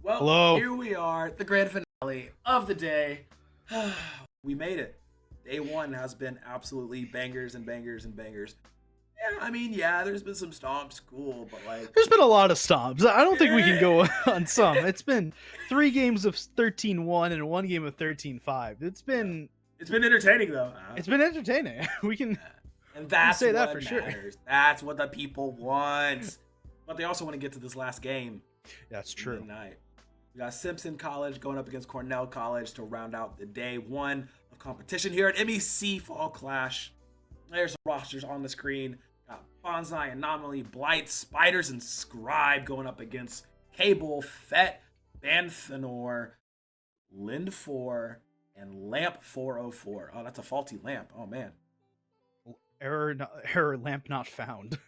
Well, Hello. here we are, the grand finale of the day. We made it. Day one has been absolutely bangers and bangers and bangers. Yeah, I mean, yeah, there's been some stomps, cool, but like, There's been a lot of stomps. I don't think we can go on some. It's been 3 games of 13-1 and 1 game of 13-5. It's been entertaining though. it's been entertaining. We can And that's say what that for sure. matters. That's what the people want. But they also want to get to this last game. That's true. Midnight. We got Simpson College going up against Cornell College to round out the day one of competition here at MEC Fall Clash. There's the rosters on the screen. Got Bonsai, Anomaly, Blight, Spiders, and Scribe going up against kbull, Phet, Banthanor, Lind 4, and Lamp 404. Oh, that's a faulty lamp. Oh, man. Error lamp not found.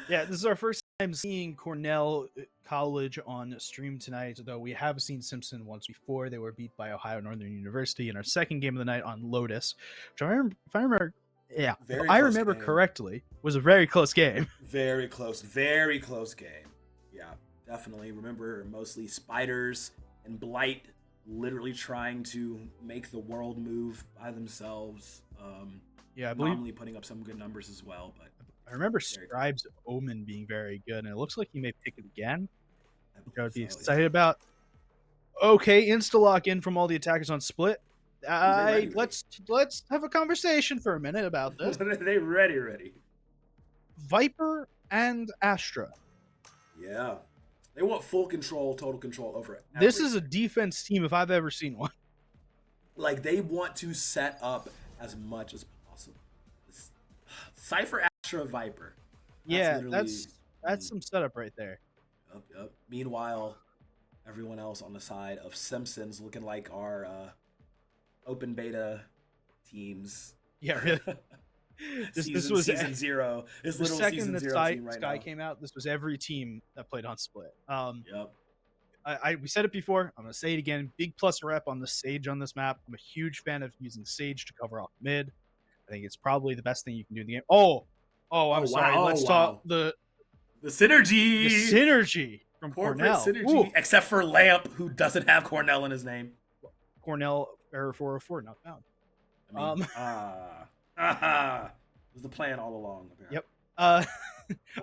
Yeah, this is our first time seeing Cornell College on stream tonight, though we have seen Simpson once before. They were beat by Ohio Northern University in our second game of the night on Lotus, which if I remember correctly, was a very close game. Very close game. Yeah, definitely. Remember, mostly Spiders and Blight literally trying to make the world move by themselves. Yeah, I believe Anomaly putting up some good numbers as well, but I remember Scribe's Omen being very good, and it looks like he may pick it again. Which I would be excited about. Okay, insta-lock in from all the attackers on split. Let's have a conversation for a minute about this. Are they ready? Viper and Astra. Yeah. They want full control, total control over it. This is a defense team if I've ever seen one. Like, they want to set up as much as possible. Cypher, Astra, Viper. That's some setup right there. Yep. Meanwhile, everyone else on the side of Simpsons looking like our open beta teams. Yeah, really. This was season 0. This the little second season that 0 Sky, team right Sky now. came out. This was every team that played on split. Yep. We said it before. I'm gonna say it again. Big plus rep on the Sage on this map. I'm a huge fan of using Sage to cover off mid. I think it's probably the best thing you can do in the game. I'm sorry. Let's talk the synergy. The synergy from Corporate Cornell. synergy, Ooh. except for Lamp, who doesn't have Cornell in his name. Cornell error 404 not found. Was the plan all along. Apparently. Yep.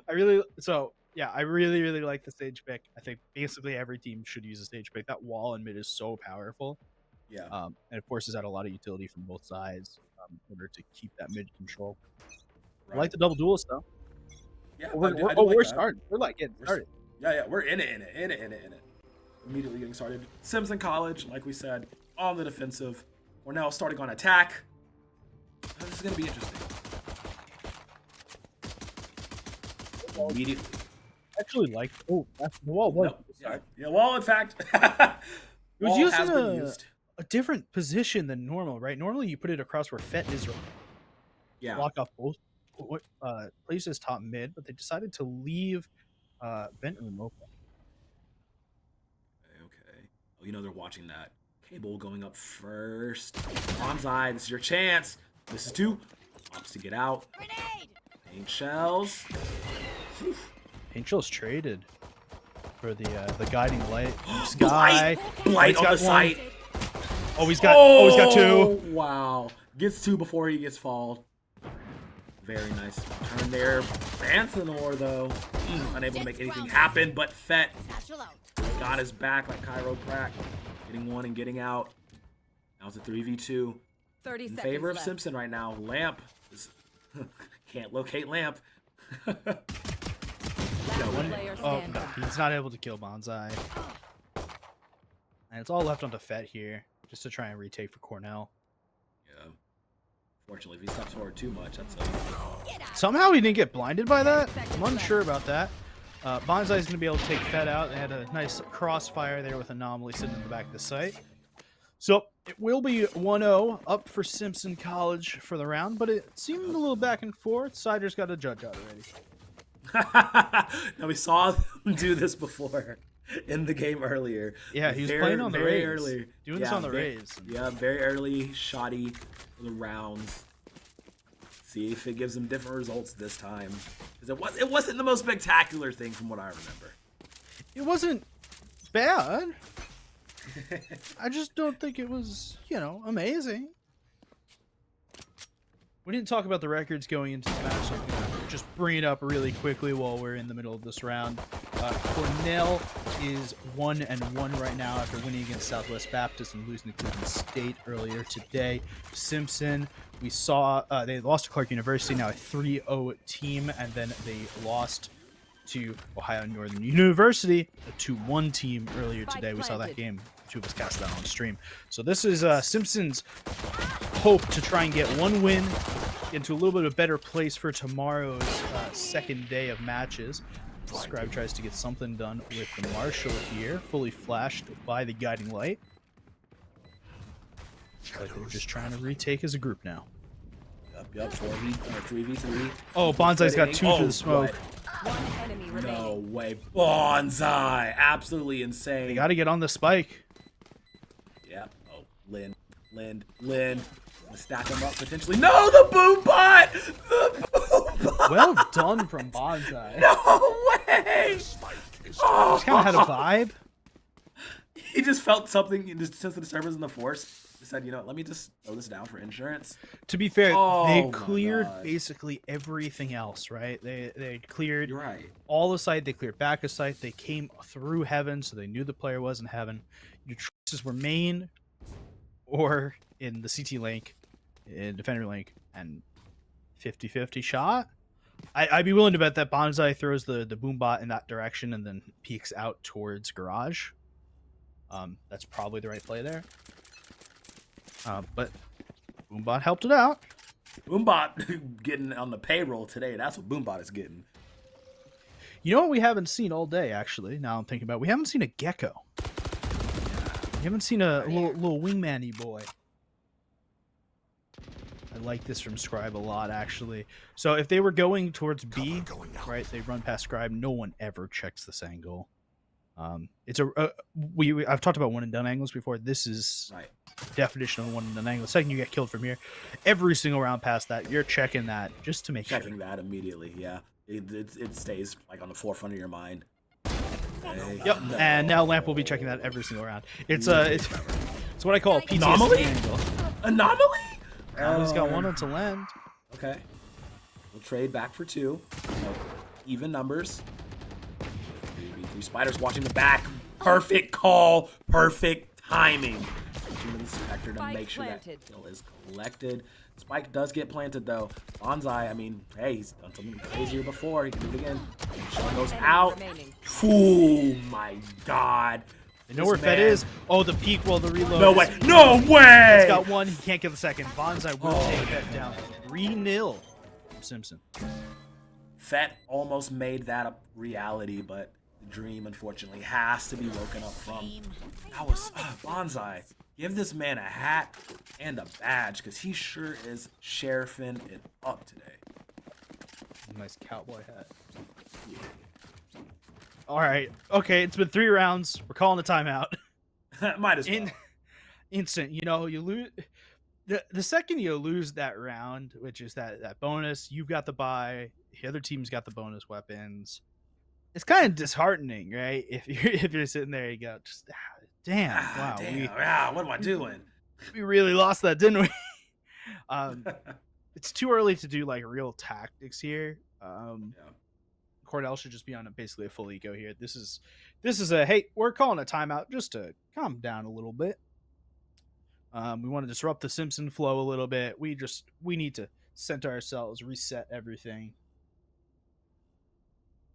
I really like the Sage pick. I think basically every team should use a Sage pick. That wall in mid is so powerful. Yeah. And it forces out a lot of utility from both sides in order to keep that mid control. Right. I like the double duelist though. Yeah. We're starting. We're like getting started. Yeah. We're in it. Immediately getting started. Simpson College, like we said, on the defensive. We're now starting on attack. This is going to be interesting. Immediately. Actually, the wall was. Nope. Yeah, well, in fact, it was wall used has in been used. a different position than normal, right? Normally, you put it across where Phet is. Yeah. Block off both places top mid, but they decided to leave vent room open. Okay. Oh, they're watching that. kbull going up first. Bonsai, this is your chance. This is 2. Opts to get out. Grenade! Paint shells. Paint shells traded for the guiding light. Sky. Blight on the site. He's got 2. Wow. Gets 2 before he gets falled. Very nice turn there. Banthanor, though, unable to make anything happen, but Phet got his back like chiroprac. Getting 1 and getting out. Now it's a 3v2. In favor of Simpson right now. Lamp is can't locate Lamp. No, he's not able to kill Bonsai. And it's all left onto Phet here, just to try and retake for Cornell. Yeah. Fortunately, if he steps forward too much, that's Somehow he didn't get blinded by that. I'm unsure about that. Bonsai is going to be able to take Phet out. They had a nice crossfire there with Anomaly sitting in the back of the site. So it will be 1-0 up for Simpson College for the round, but it seemed a little back and forth. Sider's got a judge out already. Now, we saw them do this before in the game earlier. Yeah, he was playing on the Rays. Early. Doing this on the Rays. Yeah, very early, shoddy for the rounds. See if it gives them different results this time. Because it wasn't the most spectacular thing from what I remember. It wasn't bad. I just don't think it was, you know, amazing. We didn't talk about the records going into this match, so I'm gonna just bring it up really quickly while we're in the middle of this round. Cornell is 1-1 right now after winning against Southwest Baptist and losing to Cleveland State earlier today. Simpson, we saw they lost to Clark University, now a 3-0 team, and then they lost to Ohio Northern University, a 2-1 team earlier today. We saw that game. Two of us cast that on stream. So this is Simpson's hope to try and get one win into a little bit of a better place for tomorrow's second day of matches. Scribe tries to get something done with the Marshall here, fully flashed by the guiding light. But they're just trying to retake as a group now. Yep, 3v3. Oh, Bonsai's got two for the smoke. One enemy remaining. No way. Bonsai. Absolutely insane. They got to get on the spike. Yeah. Oh, Lynn. Gonna stack him up potentially. No, the boom bot! The boom bot! Well done from Bonsai. No way! Oh. Just kind of had a vibe. He just felt something in just since the disturbance in the force. He said, you know, let me just throw this down for insurance. To be fair, Oh they my cleared God. basically everything else, right? They cleared You're right. all the site, they cleared back a site, they came through heaven, so they knew the player was in heaven. Your choices were main or in the CT link, in defender link, and 50-50 shot. I'd be willing to bet that Bonsai throws the boom bot in that direction and then peeks out towards garage. That's probably the right play there. But Boombot helped it out. Boombot getting on the payroll today. That's what Boombot is getting. You know what we haven't seen all day, actually, now I'm thinking about it? We haven't seen a gecko. We haven't seen a little wingman-y boy. I like this from Scribe a lot, actually. So if they were going towards B, right, they run past Scribe, no one ever checks this angle. It's I've talked about one and done angles before. This is Right. definition of one and done angle. The second you get killed from here, every single round past that, you're checking that just to make Checking sure. that immediately, yeah. It stays like on the forefront of your mind. Okay. Yep, No. and now Lamp will be checking that every single round. It's what I call a PTSD Anomaly? angle. Anomaly? He's got one to lend. Okay. We'll trade back for 2. So, even numbers. 3v3 Spiders watching the back. Perfect call. Perfect timing. Switching to the Spectre to Spike make sure planted. that kill is collected. Spike does get planted though. Bonsai, I mean, hey, he's done something crazier before. He can do it again. And Sean goes Enemy out. remaining. Oh my God. They know where Phet is. Oh, the peak while the reload. No way. No way. He's got one. He can't get the second. Bonsai will take Phet down. 3-0 from Simpson. Phet almost made that a reality, but the dream, unfortunately, has to be woken up from. That was Bonsai. Give this man a hat and a badge, because he sure is sheriffing it up today. Nice cowboy hat. All right. Okay, it's been 3 rounds. We're calling a timeout. Might as well. Instant. You know, you lose. The second you lose that round, which is that bonus, you've got the bye. The other team's got the bonus weapons. It's kind of disheartening, right? If you're sitting there, you go, just damn, wow, Damn, what am I doing? we really lost that, didn't we? It's too early to do like real tactics here. Cornell should just be on basically a full eco here. This is a hey, we're calling a timeout just to calm down a little bit. We want to disrupt the Simpson flow a little bit. We need to center ourselves, reset everything.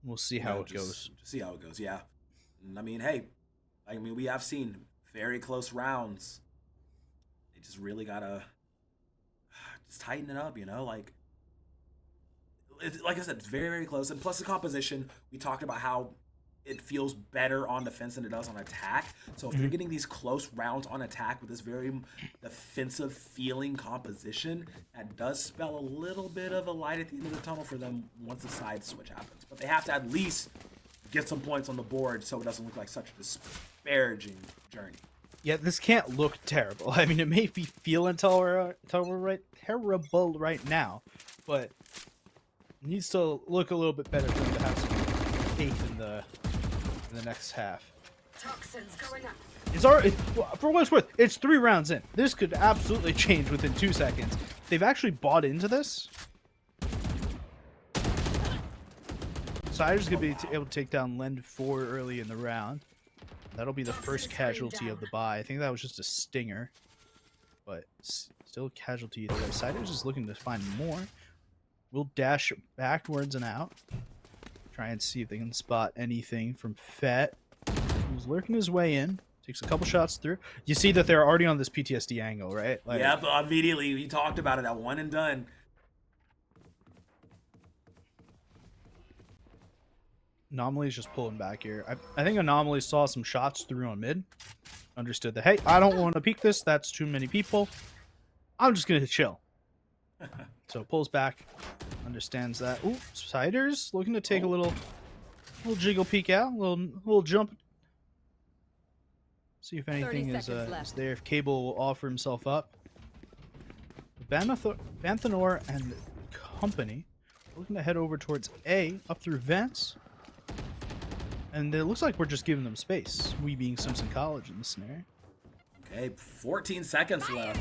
We'll see how it goes. Just see how it goes, yeah. I mean, hey, we have seen very close rounds. They just really gotta just tighten it up, you know? Like I said, it's very, very close. And plus the composition, we talked about how it feels better on defense than it does on attack. So if you're getting these close rounds on attack with this very defensive feeling composition, that does spell a little bit of a light at the end of the tunnel for them once the side switch happens. But they have to at least get some points on the board so it doesn't look like such a disparaging journey. Yeah, this can't look terrible. I mean, it may be feeling terrible right now, but it needs to look a little bit better for them to have some faith in the in the next half. Toxins going up. It's already, for what it's worth, it's 3 rounds in. This could absolutely change within 2 seconds. They've actually bought into this. Sider's going to be able to take down Lend 4 early in the round. That'll be the first casualty of the buy. I think that was just a stinger. But still a casualty either way. Sider's just looking to find more. We'll dash backwards and out. Try and see if they can spot anything from Phet. He's lurking his way in. Takes a couple shots through. You see that they're already on this PTSD angle, right? Like, yeah, but immediately we talked about it at 1 and done. Anomaly's just pulling back here. I think Anomaly saw some shots through on mid. Understood that, hey, I don't want to peek this. That's too many people. I'm just going to chill. So pulls back. Understands that. Ooh, Siders looking to take a little jiggle peek out. Little jump. See if anything is there. If Cable will offer himself up. Banthanor and company looking to head over towards A, up through vents. And it looks like we're just giving them space. We being Simpson College in this scenario. Okay, 14 seconds left.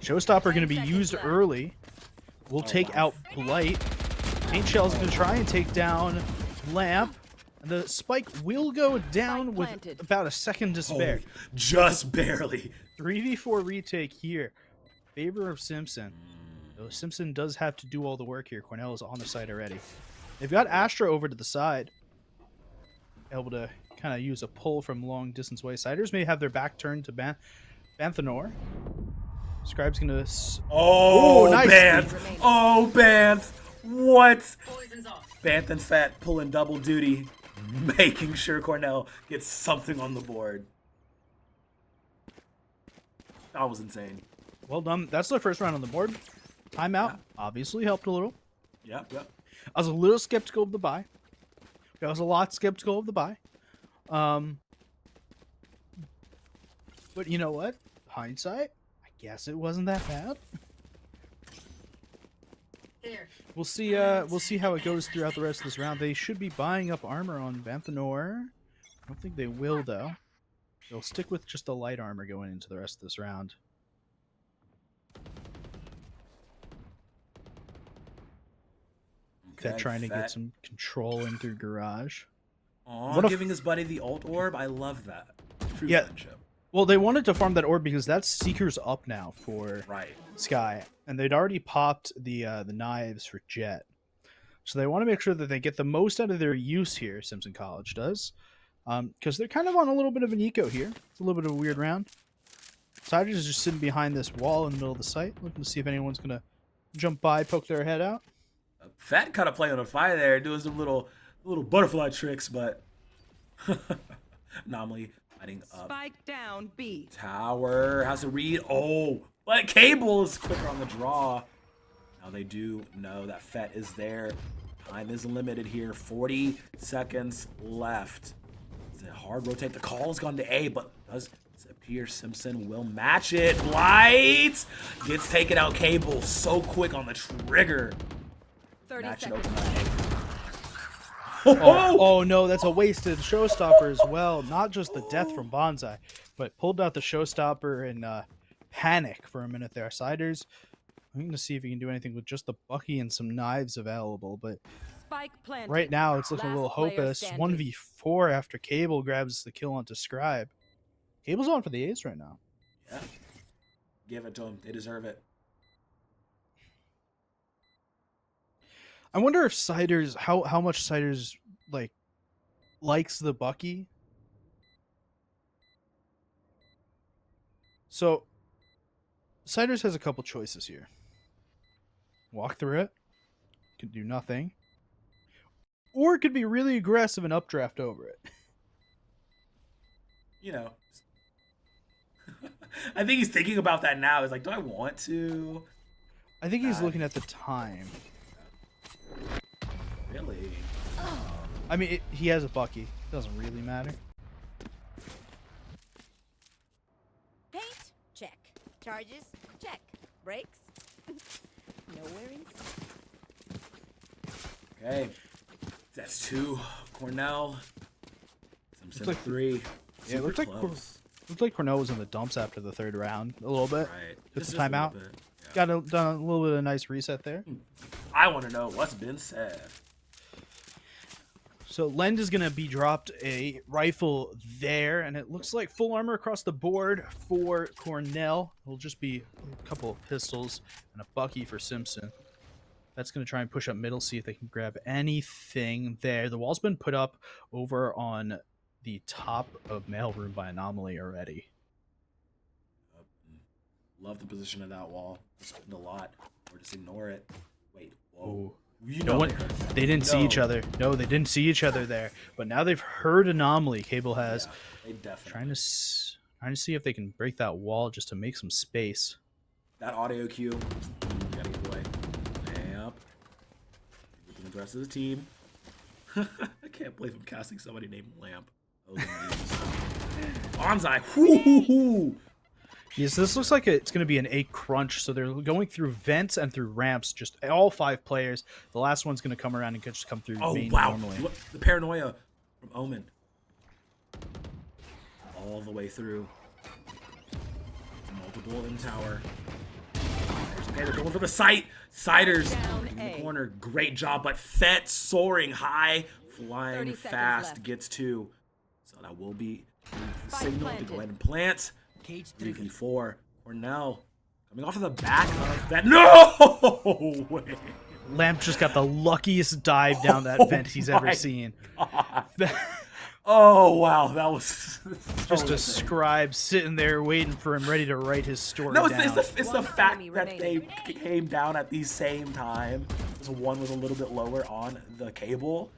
Showstopper going to be used early. We'll take out Blight. Paint Shell's going to try and take down Lamp. And the spike will go down with about a second to spare. Oh, just barely. 3v4 retake here. Favor of Simpson. Though Simpson does have to do all the work here. Cornell is on the side already. They've got Astra over to the side. Able to kind of use a pull from long distance away. Siders may have their back turned to Banthanor. Scribe's gonna. Oh, nice. Banth! Oh, Banth! What? Banth and Phet pulling double duty, making sure Cornell gets something on the board. That was insane. Well done. That's the first round on the board. Timeout obviously helped a little. Yep. I was a little skeptical of the buy. I was a lot skeptical of the buy. But you know what? Hindsight, I guess it wasn't that bad. We'll see how it goes throughout the rest of this round. They should be buying up armor on Banthanor. I don't think they will though. They'll stick with just the light armor going into the rest of this round. Phet trying to get some control in through garage. Aw, giving his buddy the ult orb. I love that. True friendship. Well, they wanted to farm that orb because that's Seeker's up now for Sky, and they'd already popped the knives for Jet, so they want to make sure that they get the most out of their use here. Simpson College does, because they're kind of on a little bit of an eco here. It's a little bit of a weird round. Siders is just sitting behind this wall in the middle of the site, looking to see if anyone's gonna jump by, poke their head out. Phet kind of playing on fire there, doing some little butterfly tricks, but Anomaly fighting up. Spike down B. Tower has to read. Oh, but Cable is quicker on the draw. Now they do know that Phet is there. Time is limited here. 40 seconds left. It's a hard rotate. The call has gone to A, but does appear Simpson will match it. Blight gets taken out. Cable so quick on the trigger. 30 Match seconds. Oh no, that's a wasted showstopper as well. Not just the death from Bonsai, but pulled out the showstopper in panic for a minute there. Siders, I'm going to see if he can do anything with just the Bucky and some knives available, but Spike planted. right now it's looking a little hopeless. 1v4 after Cable grabs the kill onto Scribe. Cable's on for the ace right now. Yeah. Give it to them. They deserve it. I wonder if Siders, how much Siders likes the Bucky. So Siders has a couple choices here. Walk through it, could do nothing, or it could be really aggressive and updraft over it. You know, I think he's thinking about that now. He's like, do I want to? I think he's looking at the time. Really? I mean, he has a Bucky. It doesn't really matter. Paint? Check. Charges? Check. Brakes? Nowhere in sight. Okay. That's 2. Cornell. Simpson like- 3. Yeah, it looked like Cornell was in the dumps after the 3rd round a little bit. Right. Took Just the a little timeout. bit, yeah. Done a little bit of a nice reset there. I want to know what's been said. So Lend is going to be dropped a rifle there, and it looks like full armor across the board for Cornell. It'll just be a couple of pistols and a Bucky for Simpson. That's going to try and push up middle, see if they can grab anything there. The wall's been put up over on the top of mailroom by Anomaly already. Love the position of that wall. Spend a lot, or just ignore it. Wait, whoa. Ooh. You No know one, they didn't see each No. other. No, they didn't see each other there. But now they've heard Anomaly. Cable has. Yeah, they definitely. Trying to see if they can break that wall just to make some space. That audio cue. Gotta get away. Lamp. Looking at the rest of the team. I can't believe I'm casting somebody named Lamp. Bonsai. Whoo! Yes, this looks like it's going to be an 8 crunch, so they're going through vents and through ramps, just all 5 players. The last one's going to come around and just come through Oh, main wow. normally. Look, the paranoia from Omen. All the way through. Multiple in tower. Okay, they're going for the site. Siders Down in the A. corner. Great job, but Phet soaring high, flying 30 seconds fast, left. gets 2. So that will be the Spike signal to planted. go ahead and plant. Cage 3v4. Cornell coming off of the back of that. No way. Lamp just got the luckiest dive down that vent he's ever my seen. Oh wow, that was Just a scribe sitting there waiting for him, ready to write his story No, down. it's the One fact enemy that they remaining. came down at the same time. This one was a little bit lower on the cable.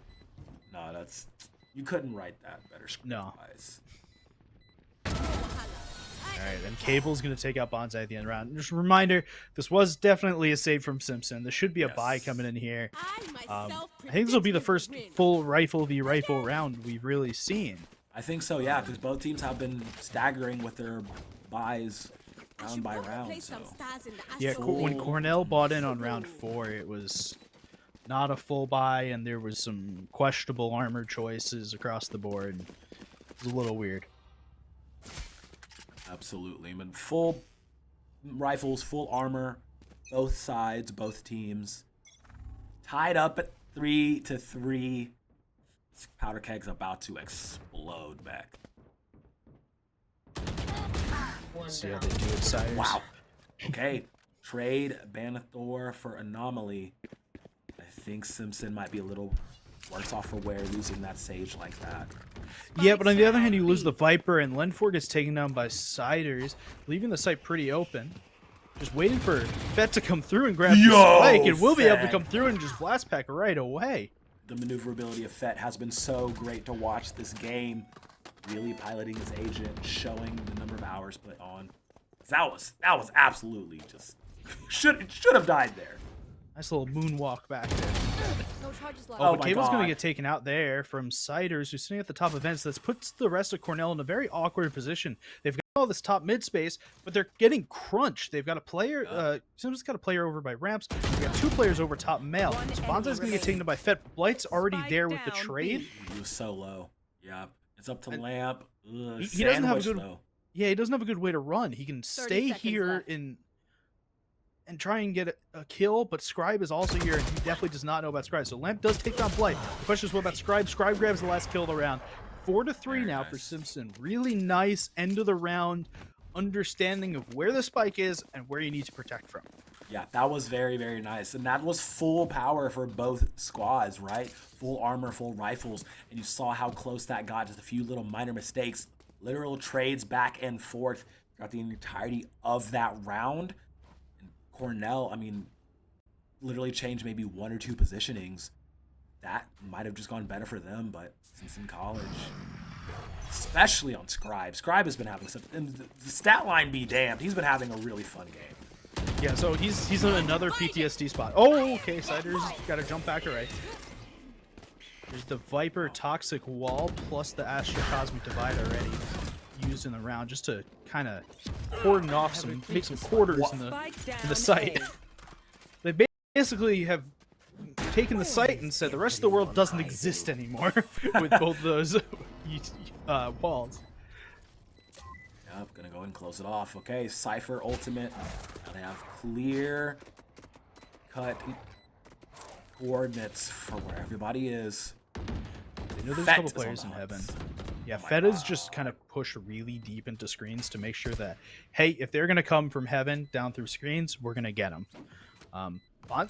No, that's you couldn't write that better. No. Guys. All right, and Cable's going to take out Bonsai at the end of the round. Just a reminder, this was definitely a save from Simpson. There should be a Yes. buy coming in here. I I think this will be the first full rifle v rifle round we've really seen. I think so, yeah, because both teams have been staggering with their buys round by round. So Yeah, when Cornell bought in on round 4, it was not a full buy, and there was some questionable armor choices across the board. It was a little weird. absolutely, but full rifles, full armor, both sides, both teams, tied up at 3-3. This powder keg's about to explode back. See how they do it, Sires. Wow. Okay. Trade Banthanor for Anomaly. I think Simpson might be a little worse off for wear losing that Sage like that. Yeah, but on the other hand, you lose the Viper, and Lenford gets taken down by Siders, leaving the site pretty open. Just waiting for Phet to come through and grab the spike, and we'll be able to Phet. come through and just blast pack right away. The maneuverability of Phet has been so great to watch this game. Really piloting his agent, showing the number of hours put on. That was absolutely just should have died there. Nice little moonwalk back there. No charges left. Oh, Oh but my Cable's going God. to get taken out there from Siders, who's sitting at the top of vents. This puts the rest of Cornell in a very awkward position. They've got all this top mid space, but they're getting crunched. They've got a player, Simpson's got a player over by ramps. They've got 2 players over top mail. One So enemy Bonsai's going to get remaining. taken by Phet. Blight's already Spike there with the down, trade. B. He was so low. Yeah. It's up to And Lamp. Ugh, he doesn't have a sandwich, good- though. Yeah, he doesn't have a good way to run. He can 30 stay seconds here left. and try and get a kill, but Scribe is also here, and he definitely does not know about Scribe. So Lamp does take down Blight. The question is, what about Scribe? Scribe grabs the last kill of the round. 4-3 Very now for nice. Simpson. Really nice end of the round understanding of where the spike is and where you need to protect from. Yeah, that was very, very nice. And that was full power for both squads, right? Full armor, full rifles. And you saw how close that got, just a few little minor mistakes. Literal trades back and forth throughout the entirety of that round. And Cornell, I mean, literally changed maybe 1 or 2 positionings. That might have just gone better for them, but Simpson College, especially on Scribe. Scribe has been having some, and the stat line be damned, he's been having a really fun game. Yeah, so he's in another PTSD spot. Oh, okay, Siders got to jump back right. There's the Viper Toxic Wall plus the Astro Cosmic Divide already used in the round just to kind of cordon off some, make some quarters in Spike down the site. A. They basically have taken the site and said the rest of the world doesn't exist anymore with both those walls. Yep, gonna go and close it off. Okay, Cypher ultimate. Now they have clear cut coordinates for where everybody is. I know there's a Phet couple is on players the in hunt. heaven. Yeah, Oh my Phet is God. just kind of push really deep into screens to make sure that, hey, if they're gonna come from heaven down through screens, we're gonna get them.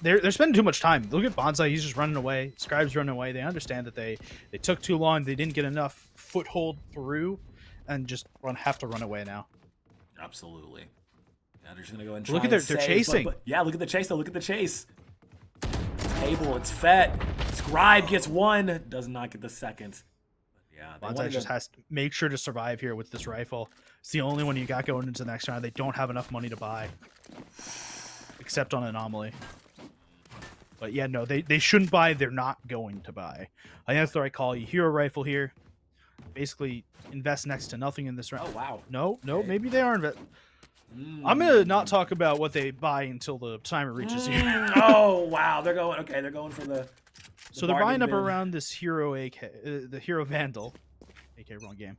They're spending too much time. Look at Bonsai; he's just running away. Scribe's running away. They understand that they took too long. They didn't get enough foothold through, and just have to run away now. Absolutely. Yeah, they're just gonna go and try. Look at and they're save, chasing. but yeah, look at the chase though. Look at the chase. Table, it's Phet. Scribe gets one, does not get the second. Yeah, they Bonsai wanted just to- has to make sure to survive here with this rifle. It's the only one you got going into the next round. They don't have enough money to buy, except on Anomaly. But yeah, no, they shouldn't buy. They're not going to buy. I think that's the right call. You hero rifle here. Basically, invest next to nothing in this round. Oh wow. No, Okay. maybe they are invest. I'm gonna not talk about what they buy until the timer reaches here. Oh wow, they're going. Okay, they're going for the. So they're buying bargain up bin. around this hero AK, the hero Vandal, AK wrong game,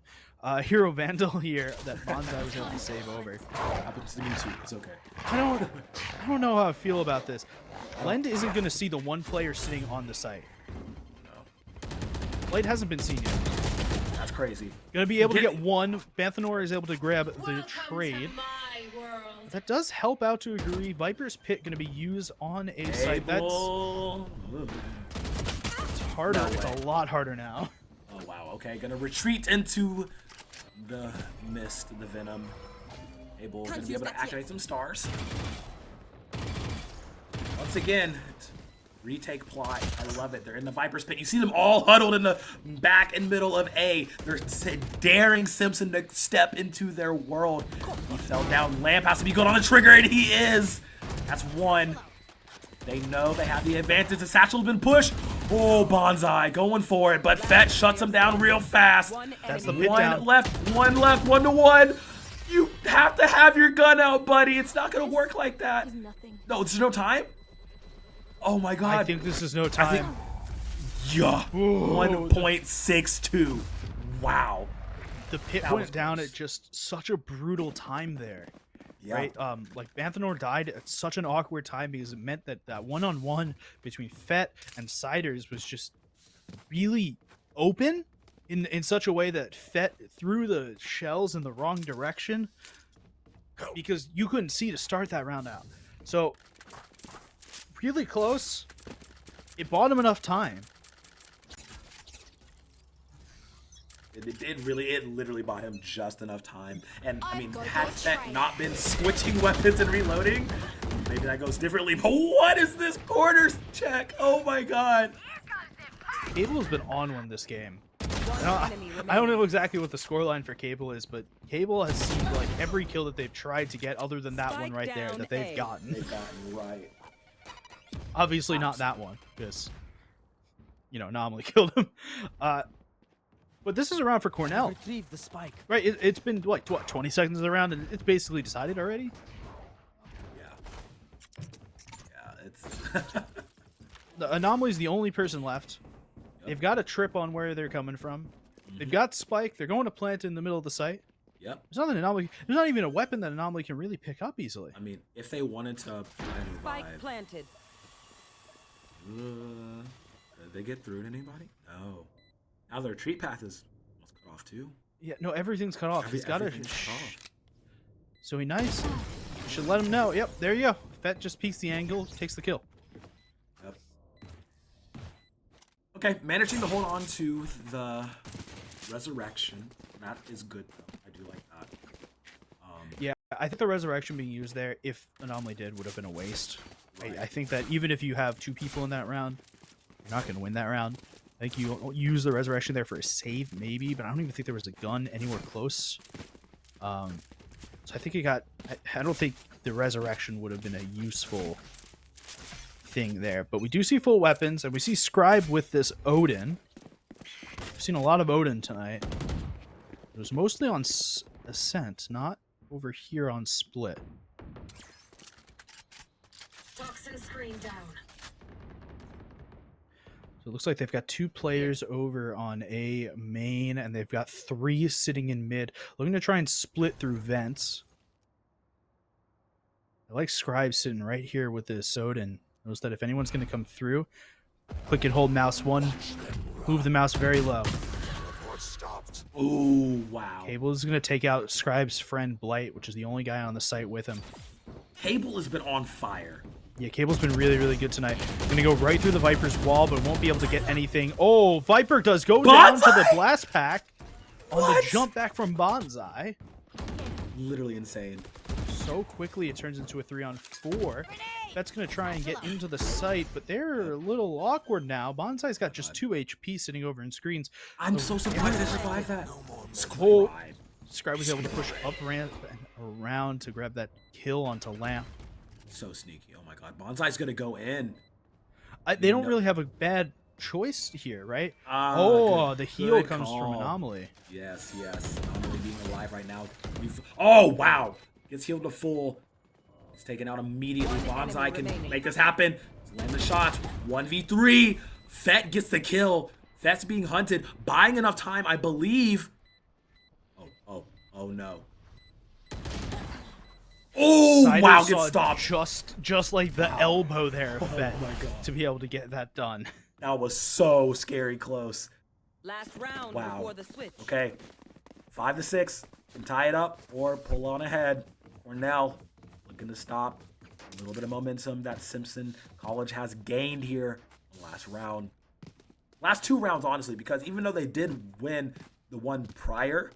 hero Vandal here that Bonsai was able to save over. Happens to me too. It's okay. I don't know how I feel about this. Blend isn't gonna see the one player sitting on the site. No, Blade hasn't been seen yet. that's crazy. Gonna be able to get one. Banthanor is able to grab the trade. That does help out to a degree. Viper's Pit gonna be used on a site that's harder. No It's way. a lot harder now. Oh wow. Okay, gonna retreat into the mist, the venom. Able gonna be able to activate some stars. Once again, retake plot. I love it. They're in the Viper's Pit. You see them all huddled in the back and middle of A. They're daring Simpson to step into their world. He fell down. Lamp has to be good on the trigger, and he is. That's one. They know they have the advantage. The satchel's been pushed. Oh, Bonsai going for it, but Phet shuts him down real fast. That's the pit One down. left, 1-to-1. You have to have your gun out, buddy. It's not gonna work like that. Is nothing. No, there's no time. Oh my God. I think this is no I time. think- Yeah. 1.62. Wow. The pit That was went down close. at just such a brutal time there. Yeah. Right? Like Banthanor died at such an awkward time because it meant that that one-on-one between Phet and Siders was just really open in such a way that Phet threw the shells in the wrong direction because you couldn't see to start that round out. So really close. It bought him enough time. It literally bought him just enough time. And I mean, I've got had no Phet try. not been switching weapons and reloading, maybe that goes differently. But what is this corners check? Oh my God. Cable has been on one this game. One No, enemy I don't know remaining. exactly what the scoreline for Cable is, but Cable has seemed like every kill that they've tried to get, other than that one Spike right there, down that they've A. gotten. They've gotten right. Obviously not that one, because, you know, Anomaly killed him. But this is a round for Cornell. Retrieve the spike. Right, it's been, what, 20 seconds of the round, and it's basically decided already? Yeah. Yeah, it's. The Anomaly's the only person left. They've got a trip on where they're coming from. They've got Spike. They're going to plant in the middle of the site. Yep. There's nothing Anomaly. There's not even a weapon that Anomaly can really pick up easily. I mean, if they wanted to Spike revive, planted. did they get through to anybody? No. Now their retreat path is almost cut off too. Yeah, no, everything's cut off. He's got to. Everything's cut off. So he nice. Should let him know. Yep, there you go. Phet just peeks the angle, takes the kill. Yep. Okay, managing to hold on to the resurrection. That is good though. I do like that. Yeah, I think the resurrection being used there, if Anomaly did, would have been a waste. I think that even if you have 2 people in that round, you're not going to win that round. I think you use the resurrection there for a save, maybe, but I don't even think there was a gun anywhere close. So I think it got. I don't think the resurrection would have been a useful thing there. But we do see full weapons, and we see Scribe with this Odin. We've seen a lot of Odin tonight. It was mostly on Ascent, not over here on Split. Toxin screen down. So it looks like they've got 2 players over on A main, and they've got 3 sitting in mid. Looking to try and split through vents. I like Scribe sitting right here with this Odin. Knows that if anyone's going to come through, click and hold mouse 1. Move the mouse very low. Ooh, wow. Cable is going to take out Scribe's friend Blight, which is the only guy on the site with him. Cable has been on fire. Yeah, Cable's been really, really good tonight. Going to go right through the Viper's wall, but won't be able to get anything. Oh, Viper does go down to the blast pack on the jump back from Bonsai. Literally insane. So quickly, it turns into a 3-on-4. That's going to try and get into the site, but they're a little awkward now. Bonsai's got just 2 HP sitting over in screens. I'm so surprised they survived that. Oh, Scribe was able to push up ramp and around to grab that kill onto Lamp. So sneaky. Oh my god. Bonsai's going to go in. They don't really have a bad choice here, right? The heal comes from Anomaly. Yes, yes. Anomaly being alive right now. Oh, wow. Gets healed to full. It's taken out immediately. Bonsai can make this happen. Land the shots. 1v3. Phet gets the kill. Phet's being hunted. Buying enough time, I believe. Oh no. Oh, Siders wow, saw gets stopped. Just like the elbow there, Oh Phet, my God. to be able to get that done. That was so scary close. Last round Wow. before the switch. Okay. 5-6. Can tie it up or pull on ahead. Cornell looking to stop. A little bit of momentum that Simpson College has gained here in the last round. Last 2 rounds, honestly, because even though they did win the one prior,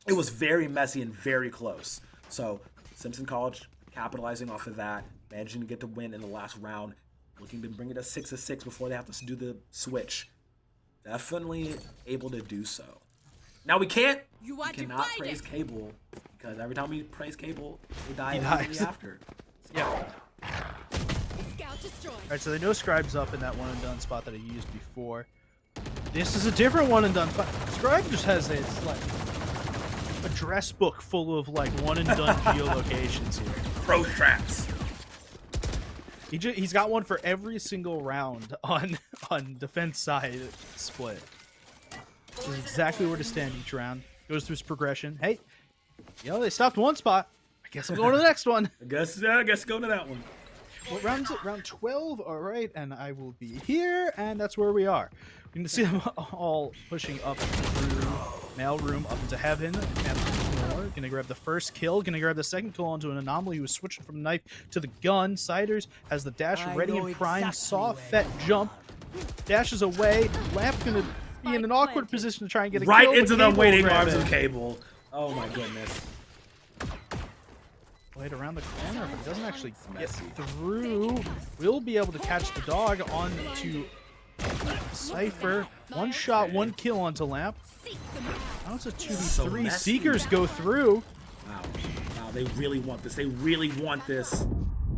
it was very messy and very close. So Simpson College capitalizing off of that, managing to get the win in the last round, looking to bring it to 6-6 before they have to do the switch. Definitely able to do so. Now we cannot praise Cable, because every time we praise Cable, he dies immediately after. So. Yeah. Scout destroyed. Alright, so they know Scribe's up in that one and done spot that I used before. This is a different one and done spot. Scribe just has it's like a dress book full of like one and done geolocations here. Pro traps. He's got one for every single round on defense side split. This is exactly where to stand each round. Goes through his progression. Hey, they stopped one spot. I guess I'm going to the next one. I guess go to that one. What round is it? Round 12. All right, and I will be here, and that's where we are. You can see them all pushing up through mailroom up into heaven. Banthanor gonna grab the first kill. Gonna grab the second kill onto an Anomaly who was switching from the knife to the gun. Siders has the dash ready and prime. Saw Phet jump. Dashes away. Lamp gonna be in an awkward position to try and get a kill. Right into the Cable waiting grab arms it. of Cable. Oh my goodness. Played around the corner, but doesn't actually get Messy. through. Will be able to catch the dog onto Cypher. One shot, one kill onto Lamp. Now it's a 2v3. So messy. Seekers go through. Wow. Wow, they really want this. They really want this.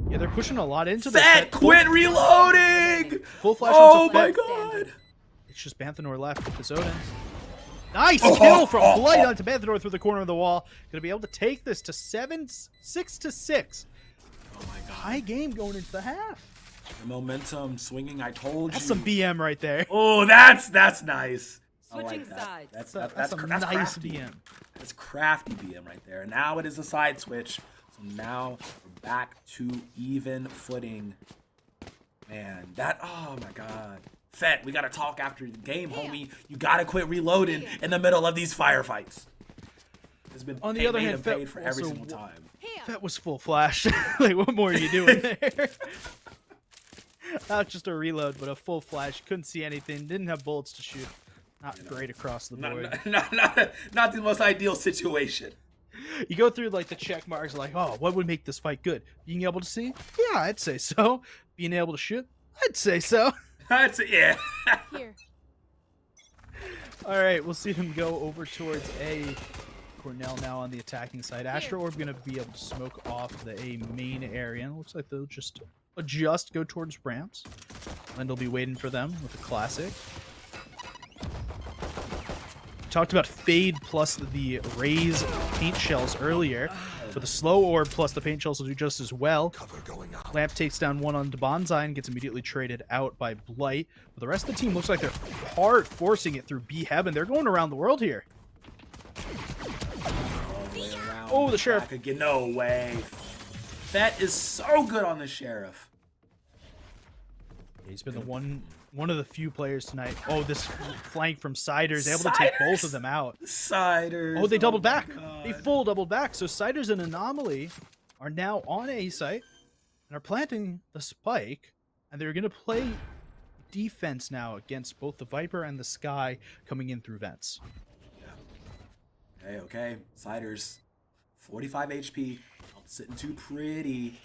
Yeah, they're pushing a lot into this. Phet, quit reloading! Full flash Oh onto my Phet. god! It's just Banthanor left with his Odin. Nice kill from Blight onto Banthanor through the corner of the wall. Gonna be able to take this to 6-6. Oh my god. High game going into the half. The momentum swinging, I told That's you. some BM right there. Oh, that's nice. I Switching like that. sides. That's some nice crafty. BM. That's crafty BM right there. And now it is a side switch. So now we're back to even footing. Man, oh my god. Phet, we gotta talk after the game, homie. You gotta quit reloading in the middle of these firefights. It's been On the other hand, paid Phet for every also single time. That was full flash. Like, what more are you doing there? Not just a reload, but a full flash. Couldn't see anything. Didn't have bullets to shoot. Not great across the board. Not the most ideal situation. You go through like the check marks, like, oh, what would make this fight good? Being able to see? Yeah, I'd say so. Being able to shoot? I'd say so. That's yeah. Here. All right, we'll see them go over towards A. Cornell now on the attacking side. Astro Orb going to be able to smoke off the A main area. And it looks like they'll just adjust, go towards ramps. And they'll be waiting for them with a classic. Talked about Fade plus the Raise paint shells earlier. So the slow orb plus the paint shells will do just as well. Cover going out. Lamp takes down one on Bonsai and gets immediately traded out by Blight. But the rest of the team looks like they're hard forcing it through B Heaven. They're going around the world here. All the way around. Oh, the Sheriff. Back again. No way. Phet is so good on the Sheriff. He's been the one of the few players tonight. Oh, this flank from Siders, able to take both of them out. Siders. Oh, they doubled my back. God. They full doubled back. So Siders and Anomaly are now on A site and are planting the spike, and they're going to play defense now against both the Viper and the Sky coming in through vents. Yeah. Okay. Siders, 45 HP. Not sitting too pretty.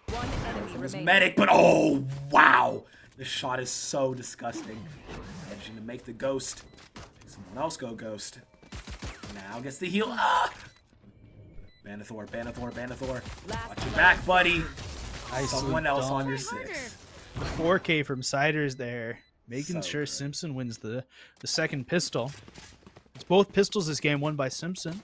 One enemy His remaining. medic, but oh wow, this shot is so disgusting. Managing to make the ghost. Make someone else go ghost. Now gets the heal. Ah! Banthanor, Banthanor. Last Watch your back, buddy. Nicely Someone else done. on your Harder. 6. The 4K from Siders there, making So sure good. Simpson wins the second pistol. It's both pistols this game, won by Simpson.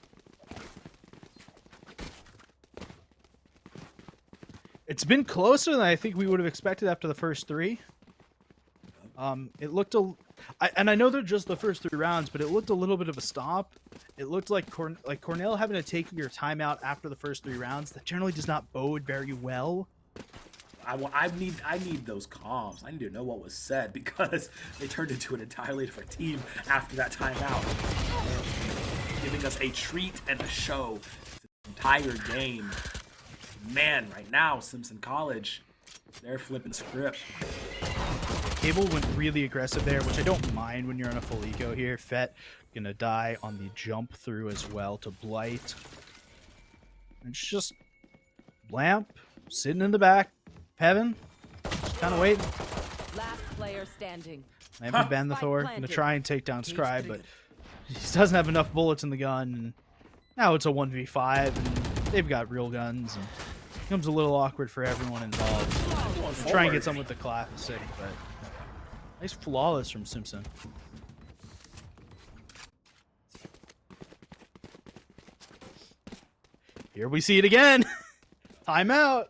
It's been closer than I think we would have expected after the first 3. It looked and I know they're just the first 3 rounds, but it looked a little bit of a stop. It looked like Cornell having to take your timeout after the first 3 rounds. That generally does not bode very well. I need those comms. I need to know what was said because they turned into an entirely different team after that timeout. Giving us a treat and a show this entire game. Man, right now, Simpson College, they're flipping script. Kbull went really aggressive there, which I don't mind when you're on a full eco here. Phet gonna die on the jump through as well to Blight. And it's just Lamp sitting in the back. Heaven, kind of waiting. Last player standing. Lamp and Banthanor gonna try and take down Scribe, but he doesn't have enough bullets in the gun. And now it's a 1v5, and they've got real guns, and it becomes a little awkward for everyone involved. Try and get some with the classic, but nice flawless from Simpson. Here we see it again. Timeout.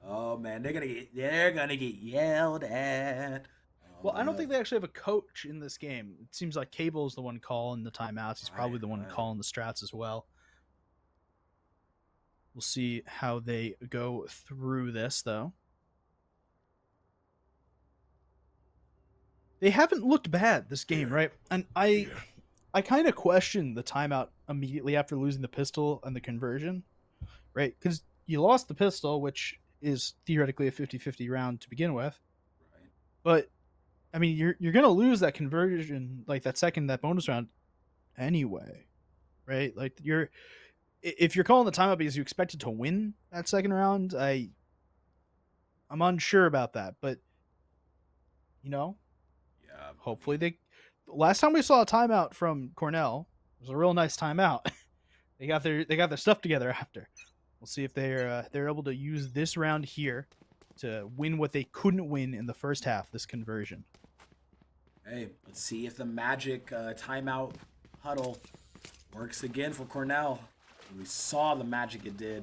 Oh man, they're gonna get yelled at. Oh, Well, I don't no. think they actually have a coach in this game. It seems like Cable's the one calling the timeouts. He's probably the one Right. calling the strats as well. We'll see how they go through this, though. They haven't looked bad this game, right? And I kind of question the timeout immediately after losing the pistol and the conversion, right? Because you lost the pistol, which is theoretically a 50-50 round to begin with. Right. But I mean, you're gonna lose that conversion, like that bonus round, anyway, right? Like if you're calling the timeout because you expected to win that second round, I'm unsure about that. But Yeah. hopefully last time we saw a timeout from Cornell, it was a real nice timeout. they got their stuff together after. We'll see if they're able to use this round here to win what they couldn't win in the first half, this conversion. Hey, let's see if the magic timeout huddle works again for Cornell. We saw the magic it did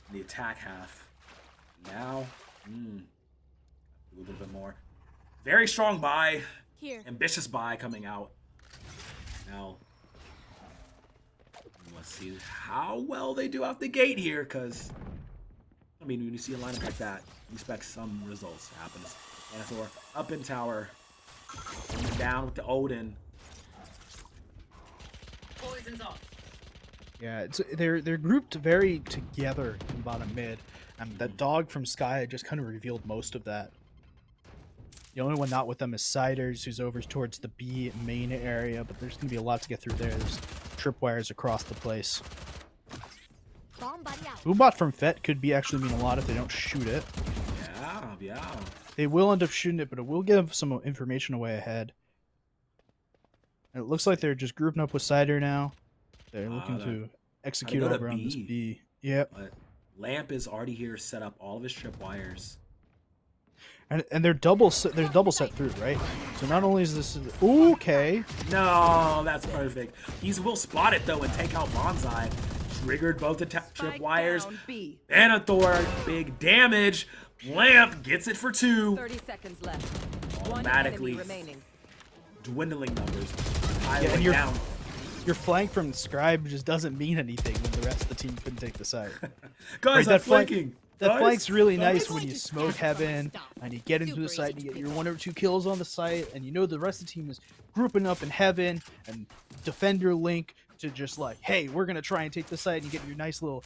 in the attack half. Now, a little bit more. Very strong buy, Here. ambitious buy coming out. Now, let's see how well they do out the gate here, because, I mean, when you see a lineup like that, you expect some results to happen. Banthanor up in tower, coming down with the Odin. Poison's off. Yeah, they're grouped very together in bottom mid, and that dog from Sky just kind of revealed most of that. The only one not with them is Siders, who's over towards the B main area, but there's going to be a lot to get through there. There's tripwires across the place. Bomb buddy out. Boombot from Phet could be actually mean a lot if they don't shoot it. Yeah. They will end up shooting it, but it will give some information away ahead. And it looks like they're just grouping up with Cider now. They're looking to execute go to over on this B. B. Yep. But Lamp is already here, set up all of his tripwires. And they're double set through, right? So not only is this okay, No, that's perfect. Will spot it though and take out Bonsai. Triggered both the trip wires. Down B. Banthanor, big damage. Lamp gets it for 2. 30 seconds left. One Automatically enemy remaining. dwindling numbers. Yeah, and You're down. Your flank from Scribe just doesn't mean anything when the rest of the team couldn't take the site. Guys, Right, I'm flanking. That Guys, flank's really guys. nice when you smoke heaven and you get into the site and you get your 1 or 2 kills on the site, and you know the rest of the team is grouping up in heaven and defender link to just like, hey, we're gonna try and take the site, and you get your nice little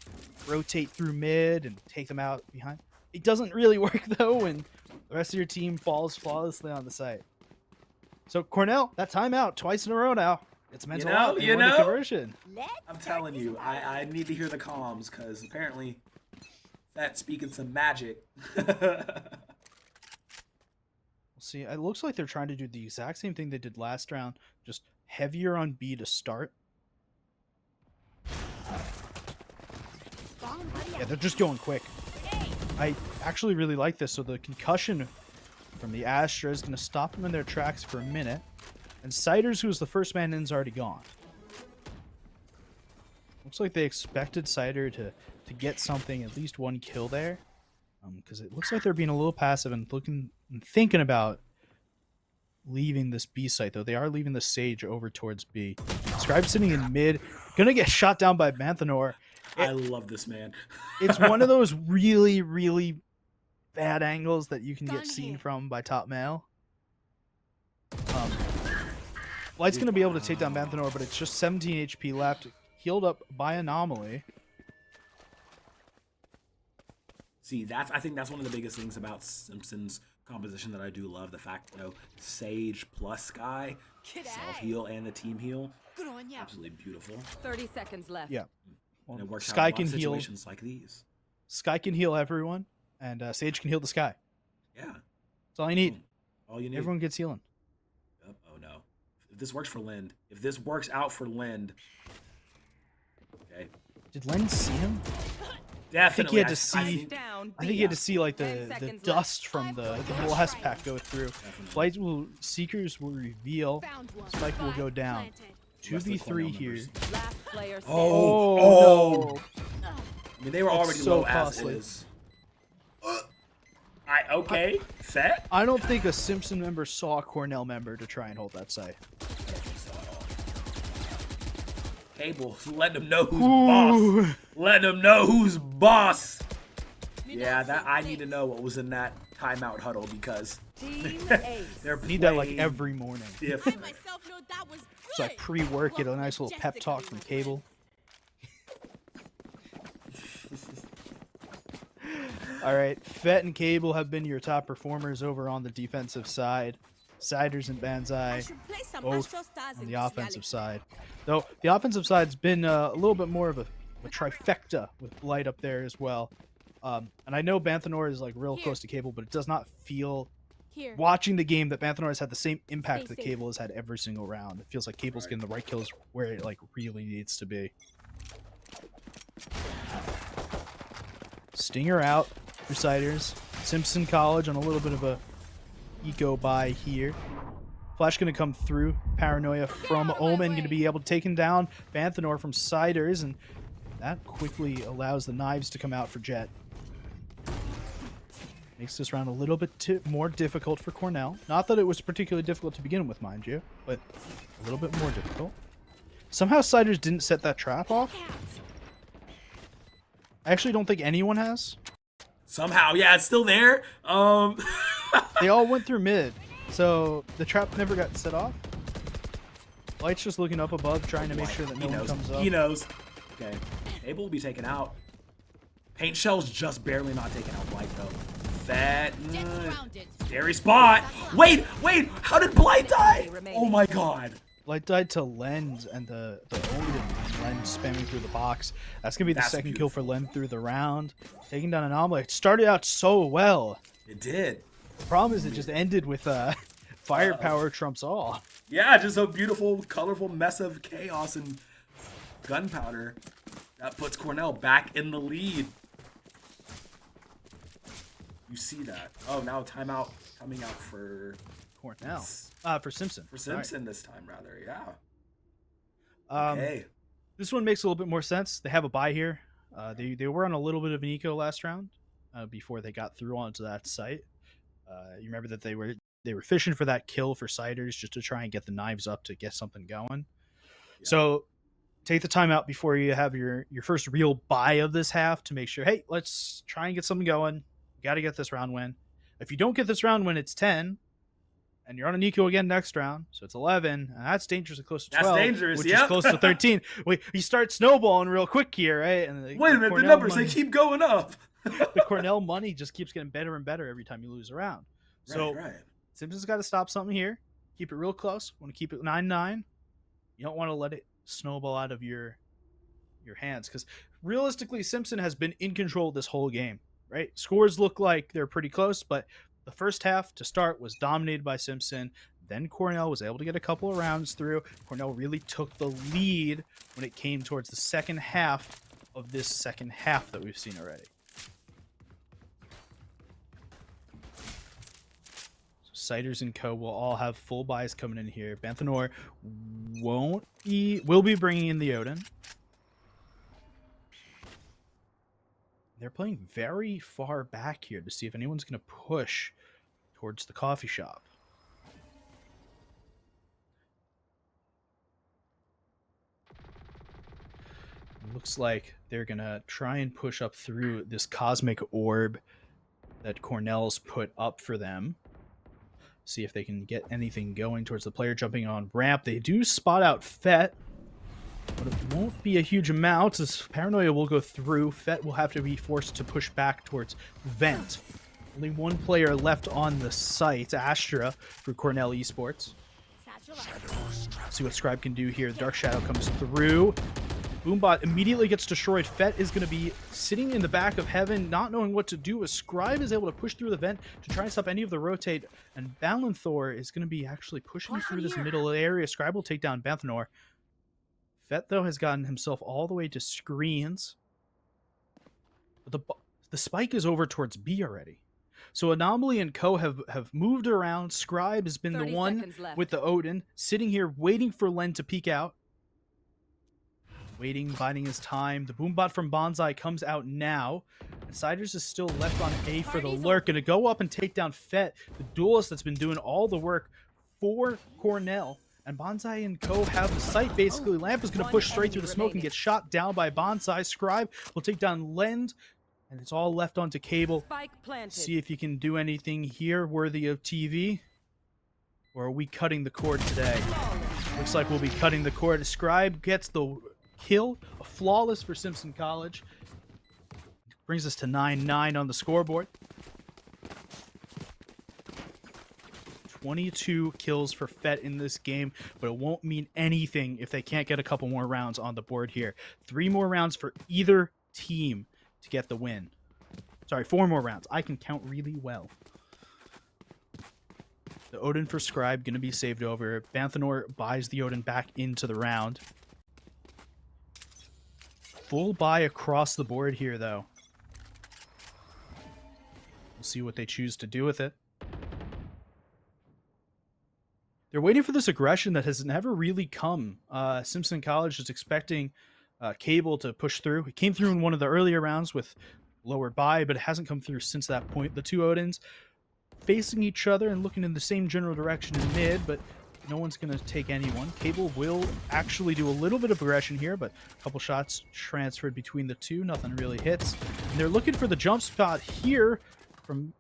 rotate through mid and take them out behind. It doesn't really work though when the rest of your team falls flawlessly on the site. So Cornell, that timeout twice in a row now. It's mental out. They won the conversion. I'm telling you, I need to hear the comms because apparently that's speaking some magic. See, it looks like they're trying to do the exact same thing they did last round, just heavier on B to start. Yeah, they're just going quick. I actually really like this. So the concussion from the Astra is going to stop them in their tracks for a minute. And Siders, who was the first man in, is already gone. Looks like they expected Cider to get something, at least 1 kill there. Because it looks like they're being a little passive and looking and thinking about leaving this B site, though. They are leaving the Sage over towards B. Scribe sitting in mid. Gonna get shot down by Banthanor. I love this man. It's one of those really, really bad angles that you can get seen from by top male. Light's going to be able to take down Banthanor, but it's just 17 HP left. Healed up by Anomaly. See, I think that's one of the biggest things about Simpson's composition that I do love. The fact, Sage plus Sky, self-heal and the team heal. Absolutely beautiful. 30 seconds left. Yeah. And it works Sky out in a lot can of heal. situations like these. Sky can heal everyone, and Sage can heal the Sky. Yeah. That's all you need. All you need. Everyone gets healing. Yep. Oh, no. If this works for Lind, if this works out for Lind, okay. Did Len see him? Definitely. I think he had to see. I think he had to B. see like 10 the seconds dust from the blast pack go through. Flight will Seekers will reveal. Spike will go down. 2v3 here. Last player standing. Oh, no. I mean, they were already so low costly. as is. Okay, Phet? I don't think a Simpson member saw a Cornell member to try and hold that site. Cable, letting them know who's boss. Letting them know who's boss. Yeah, that I need to know what was in that timeout huddle because Team Ace. they're Need that like playing every morning. different. So like pre-work, get a nice little pep talk from Cable. All right, Phet and Cable have been your top performers over on the defensive side. Siders and Banzai both on the offensive side. Though the offensive side's been a little bit more of a trifecta with Blight up there as well. And I know Banthanor is like real close to Cable, but it does not feel watching the game that Banthanor has had the same impact that Cable has had every single round. It feels like Cable's getting the right kills where it like really needs to be. Stinger out for Siders. Simpson College on a little bit of a eco buy here. Flash going to come through. Paranoia from Omen going to be able to take him down. Banthanor from Siders, and that quickly allows the knives to come out for Jet. Makes this round a little bit more difficult for Cornell. Not that it was particularly difficult to begin with, mind you, but a little bit more difficult. Somehow Siders didn't set that trap off. I actually don't think anyone has. Somehow, yeah, it's still there. They all went through mid, so the trap never got set off. Light's just looking up above, trying to make sure that no one comes up. He knows. Okay, Abel will be taken out. Paint Shell's just barely not taking out Blight though. Phet, scary spot. Wait, how did Blight die? Oh my god. Blight died to Lens and the Odin, and Lens spamming through the box. That's gonna be the second kill for Lens through the round. Taking down Anomaly. It started out so well. It did. The problem is it just ended with firepower trumps all. Yeah, just a beautiful, colorful mess of chaos and gunpowder. That puts Cornell back in the lead. You see that. Oh, now timeout coming out for Cornell. For Simpson. For Simpson this time, rather, yeah. Um, Okay. This one makes a little bit more sense. They have a bye here. They were on a little bit of an eco last round before they got through onto that site. You remember that they were fishing for that kill for Ciders just to try and get the knives up to get something going. Yeah. So take the time out before you have your first real buy of this half to make sure, hey, let's try and get something going. You got to get this round win. If you don't get this round win, it's 10. And you're on an eco again next round, so it's 11. And that's dangerously close to 12. That's dangerous, which is close to 13. You start snowballing real quick here, right? And wait a minute, the numbers, they keep going up. The Cornell money just keeps getting better and better every time you lose a round. So right. Simpson's got to stop something here. Keep it real close. Want to keep it 9-9. You don't want to let it snowball out of your hands, because realistically, Simpson has been in control this whole game, right? Scores look like they're pretty close, but the first half to start was dominated by Simpson. Then Cornell was able to get a couple of rounds through. Cornell really took the lead when it came towards the second half of this second half that we've seen already. So Ciders and Co. will all have full buys coming in here. Banthanor will be bringing in the Odin. They're playing very far back here to see if anyone's going to push towards the coffee shop. Looks like they're going to try and push up through this cosmic orb that Cornell's put up for them. See if they can get anything going towards the player jumping on ramp. They do spot out Phet, but it won't be a huge amount as Paranoia will go through. Phet will have to be forced to push back towards Vent. Only one player left on the site, Astra, for Cornell Esports. See what Scribe can do here. The Dark Shadow comes through. Boombot immediately gets destroyed. Phet is going to be sitting in the back of heaven, not knowing what to do, as Scribe is able to push through the vent to try and stop any of the rotate, and Banthanor is going to be actually pushing through this middle area. Scribe will take down Banthanor. Phet, though, has gotten himself all the way to screens. But the spike is over towards B already. So Anomaly and Co. have moved around. Scribe has been the one with the Odin, sitting here waiting for Len to peek out. Waiting, biding his time. The Boombot from Bonsai comes out now. And Ciders is still left on A for the lurk. Going to go up and take down Phet, the duelist that's been doing all the work for Cornell. And Bonsai and Co. have the site, basically. Lamp is going to push straight through the smoke and get shot down by Bonsai. Scribe will take down Lend. And it's all left onto Cable. See if you can do anything here worthy of TV. Or are we cutting the cord today? Looks like we'll be cutting the cord. Scribe gets the kill. A flawless for Simpson College. Brings us to 9-9 on the scoreboard. 22 kills for Phet in this game, but it won't mean anything if they can't get a couple more rounds on the board here. 3 more rounds for either team to get the win. Sorry, 4 more rounds. I can count really well. The Odin for Scribe going to be saved over. Banthanor buys the Odin back into the round. Full buy across the board here, though. We'll see what they choose to do with it. They're waiting for this aggression that has never really come. Simpson College is expecting Cable to push through. It came through in one of the earlier rounds with lower buy, but it hasn't come through since that point. The two Odins facing each other and looking in the same general direction in mid, but no one's going to take anyone. Cable will actually do a little bit of aggression here, but a couple shots transferred between the two. Nothing really hits. And they're looking for the jump spot here from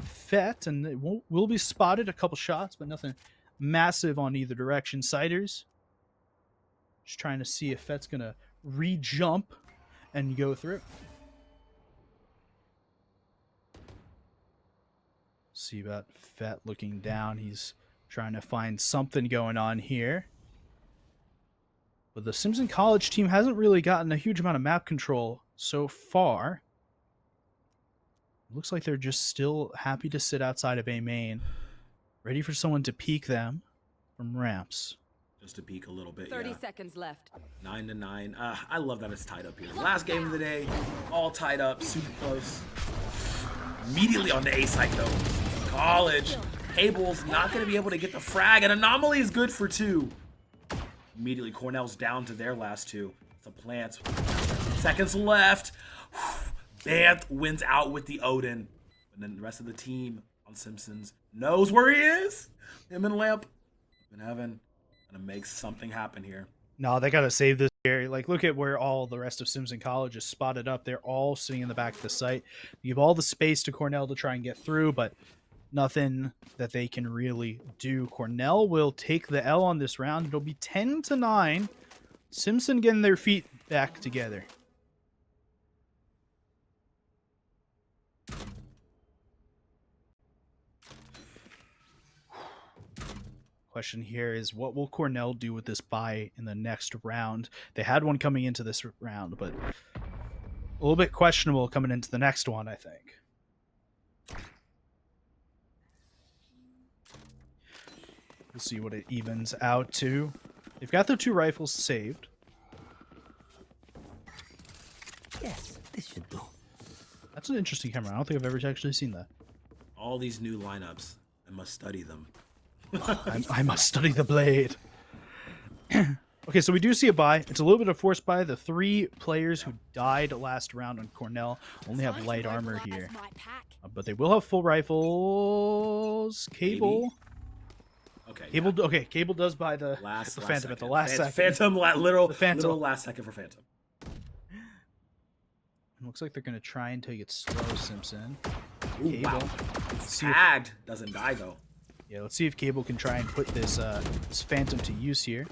Phet, and it will be spotted. A couple shots, but nothing massive on either direction. Ciders just trying to see if Phet's going to re-jump and go through. See about Phet looking down. He's trying to find something going on here. But the Simpson College team hasn't really gotten a huge amount of map control so far. Looks like they're just still happy to sit outside of A main, ready for someone to peek them from ramps. Just to peek a little bit, 30 seconds left. 9-9. I love that it's tied up here. Last game of the day, all tied up, super close. Immediately on the A site, though. College. Cable's not going to be able to get the frag, and Anomaly is good for 2. Immediately, Cornell's down to their last two. The plants. Seconds left. Banth wins out with the Odin. And then the rest of the team on Simpsons knows where he is. Him and Lamp in heaven. Gonna make something happen here. No, they gotta save this area. Like, look at where all the rest of Simpson College is spotted up. They're all sitting in the back of the site. You give all the space to Cornell to try and get through, but nothing that they can really do. Cornell will take the L on this round. It'll be 10-9. Simpson getting their feet back together. Question here is, what will Cornell do with this buy in the next round? They had one coming into this round, but a little bit questionable coming into the next one, I think. We'll see what it evens out to. They've got their 2 rifles saved. Yes, this should do. That's an interesting camera. I don't think I've ever actually seen that. All these new lineups, I must study them. I must study the blade. Okay, so we do see a buy. It's a little bit of forced buy. The 3 players who died last round on Cornell only have light armor here. But they will have full rifles. Cable. Okay. Cable. Okay, Cable does buy the Phantom at the last second. Phantom, literal Phantom. last second for Phantom. It looks like they're going to try and take it slow, Simpson. Ooh, Cable. wow. Tagged. Doesn't die, though. Yeah, let's see if Cable can try and put this this Phantom to use here.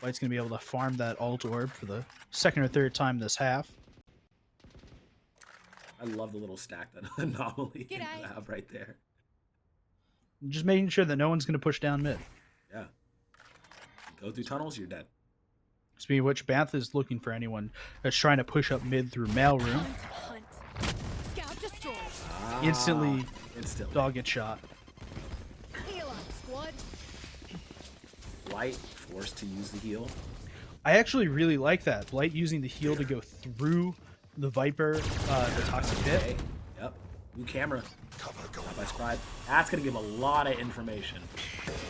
White's going to be able to farm that ult orb for the 2nd or 3rd time this half. I love the little stack that anomaly you have right there. Just making sure that no one's going to push down mid. Yeah. Go through tunnels, you're dead. Speaking of which, Banth is looking for anyone that's trying to push up mid through mailroom. Instantly, dog gets shot. Light forced to use the heal. I actually really like that. Blight using the heal to go through the Viper, the Toxic Pit. Yep. New camera. Not by Scribe. That's going to give a lot of information.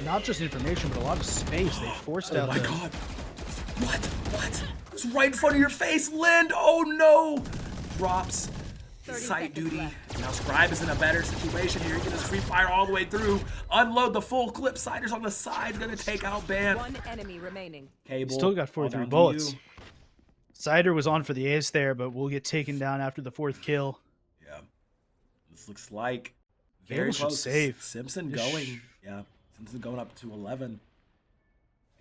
Not just information, but a lot of space. They forced out. Oh my god. What? It's right in front of your face, Lind. Oh no. Drops. Sight duty. Left. Now Scribe is in a better situation here. He can just free fire all the way through. Unload the full clip. Siders on the side. Gonna take out Banth. 1 enemy remaining. Cable. Still got 43 bullets. Cider was on for the ace there, but will get taken down after the 4th kill. Yeah. This looks like Cable very should close. save. Simpson going. Yeah. Simpson going up to 11.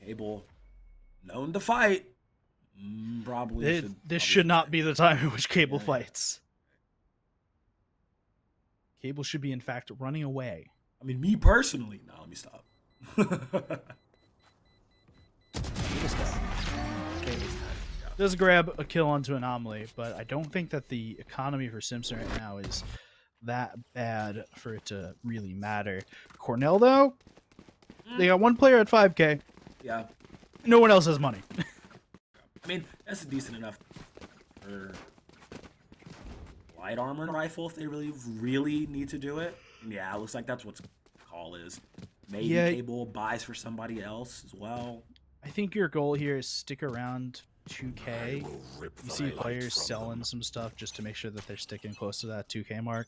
Cable known to fight. Probably this should not be the time in which Cable fights. Cable should be, in fact, running away. I mean, me personally. No, let me stop. Does grab a kill onto Anomaly, but I don't think that the economy for Simpson right now is that bad for it to really matter. Cornell, though, they got 1 player at 5K. Yeah. No one else has money. I mean, that's decent enough for light armor rifle if they really need to do it. Yeah, it looks like that's what the call is. Maybe Cable buys for somebody else as well. I think your goal here is stick around 2K. You see players selling some stuff just to make sure that they're sticking close to that 2K mark.